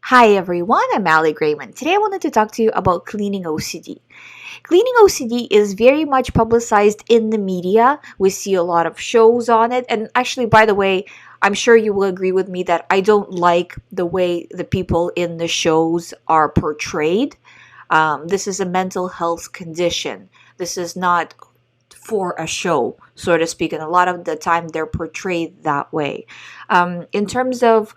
Hi everyone, I'm GREYMOND. Today I wanted to talk to you about cleaning OCD. Cleaning OCD is very much publicized in the media. We see a lot of shows on it. And actually, by the way, I'm sure you will agree with me that I don't like the way the people in the shows are portrayed. This is a mental health condition. This is not for a show, so to speak. And a lot of the time they're portrayed that way. In terms of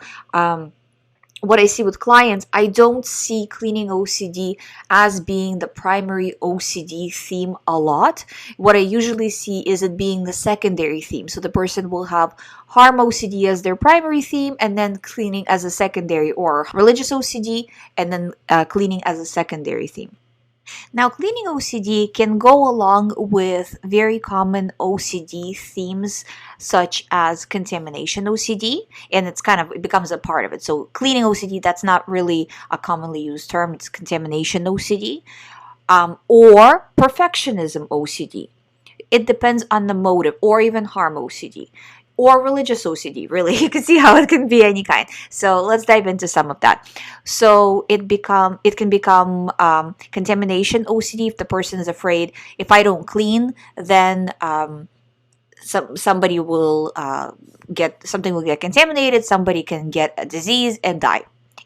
what I see with clients, I don't see cleaning OCD as being the primary OCD theme a lot. What I usually see is it being the secondary theme. So the person will have harm OCD as their primary theme, and then cleaning as a secondary, or religious OCD, and then cleaning as a secondary theme. Now, cleaning OCD can go along with very common OCD themes such as contamination OCD, and it becomes a part of it. So, cleaning OCD, that's not really a commonly used term, it's contamination OCD, or perfectionism OCD. It depends on the motive, or even harm OCD. Or religious OCD, really. You can see how it can be any kind. So let's dive into some of that. So it can become contamination OCD if the person is afraid, if I don't clean, then somebody will something will get contaminated, somebody can get a disease and die.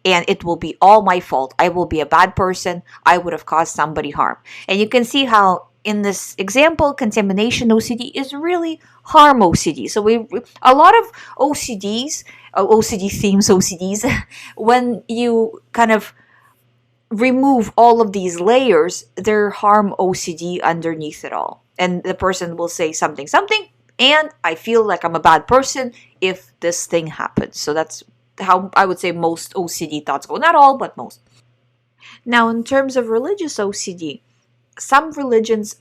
And it will be all my fault. I will be a bad person. I would have caused somebody harm. And you can see how in this example, contamination OCD is really harm OCD. So a lot of OCDs, OCD themes, OCDs, when you kind of remove all of these layers, they're harm OCD underneath it all. And the person will say something, and I feel like I'm a bad person if this thing happens. So that's how I would say most OCD thoughts go. Not all, but most. Now, in terms of religious OCD, some religions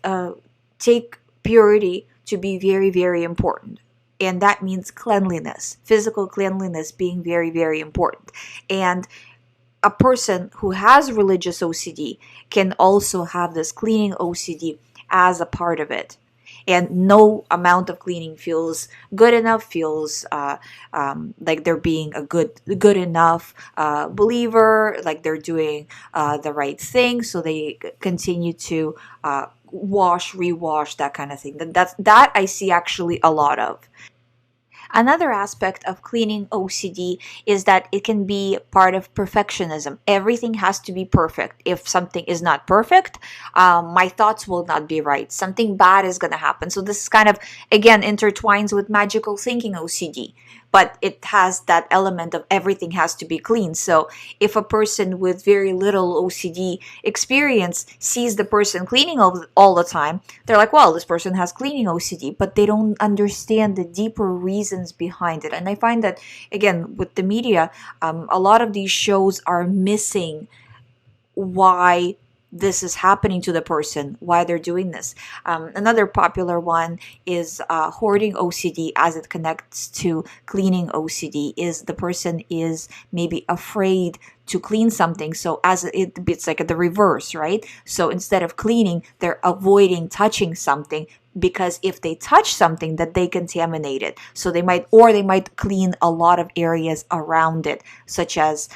take purity to be very, very important. And that means cleanliness, physical cleanliness being very, very important. And a person who has religious OCD can also have this cleaning OCD as a part of it. And no amount of cleaning feels good enough, feels like they're being a good enough believer, like they're doing the right thing. So they continue to wash, rewash, that kind of thing. That I see actually a lot of. Another aspect of cleaning OCD is that it can be part of perfectionism. Everything has to be perfect. If something is not perfect, my thoughts will not be right. Something bad is going to happen. So this kind of, again, intertwines with magical thinking OCD. But it has that element of everything has to be clean. So if a person with very little OCD experience sees the person cleaning all the time, they're like, well, this person has cleaning OCD, but they don't understand the deeper reasons behind it. And I find that, again, with the media, a lot of these shows are missing why this is happening to the person, why they're doing this. Another popular one is hoarding OCD as it connects to cleaning OCD. Is the person is maybe afraid to clean something, so it's like the reverse, right? So instead of cleaning, they're avoiding touching something, because if they touch something, that they contaminate it. So they might clean a lot of areas around it, such as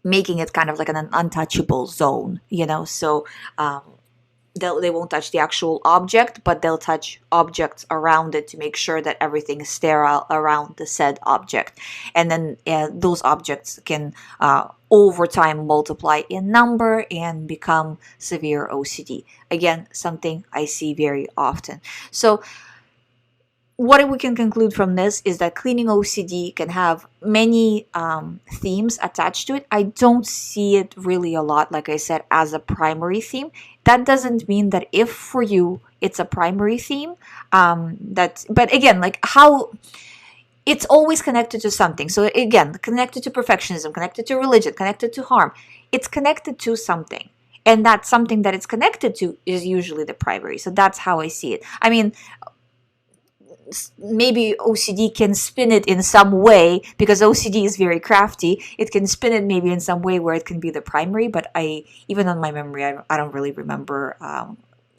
making it kind of like an untouchable zone, so they won't touch the actual object, but they'll touch objects around it to make sure that everything is sterile around the said object. And then those objects can over time multiply in number and become severe OCD. Again, something I see very often. So what we can conclude from this is that cleaning OCD can have many themes attached to it. I don't see it really a lot, like I said, as a primary theme. That doesn't mean that if for you it's a primary theme, but again, like how it's always connected to something. So again, connected to perfectionism, connected to religion, connected to harm. It's connected to something. And that something that it's connected to is usually the primary. So that's how I see it. I mean, maybe OCD can spin it in some way, because OCD is very crafty. It can spin it maybe in some way where it can be the primary, but even on my memory, I don't really remember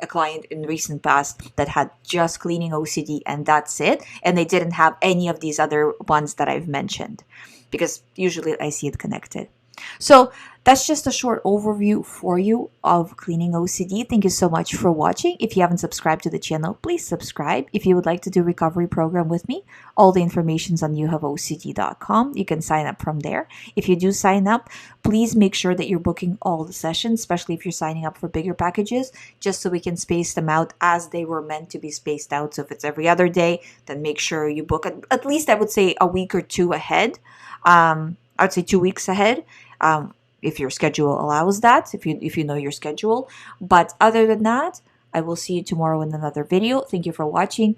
a client in recent past that had just cleaning OCD and that's it, and they didn't have any of these other ones that I've mentioned. because usually I see it connected. So that's just a short overview for you of cleaning OCD. Thank you so much for watching. If you haven't subscribed to the channel, please subscribe. If you would like to do recovery program with me, all the information's on youhaveocd.com. You can sign up from there. If you do sign up, please make sure that you're booking all the sessions, especially if you're signing up for bigger packages, just so we can space them out as they were meant to be spaced out. So if it's every other day, then make sure you book at least, I would say, a week or two ahead. I would say 2 weeks ahead. If your schedule allows that, if you know your schedule. But other than that, I will see you tomorrow in another video. Thank you for watching.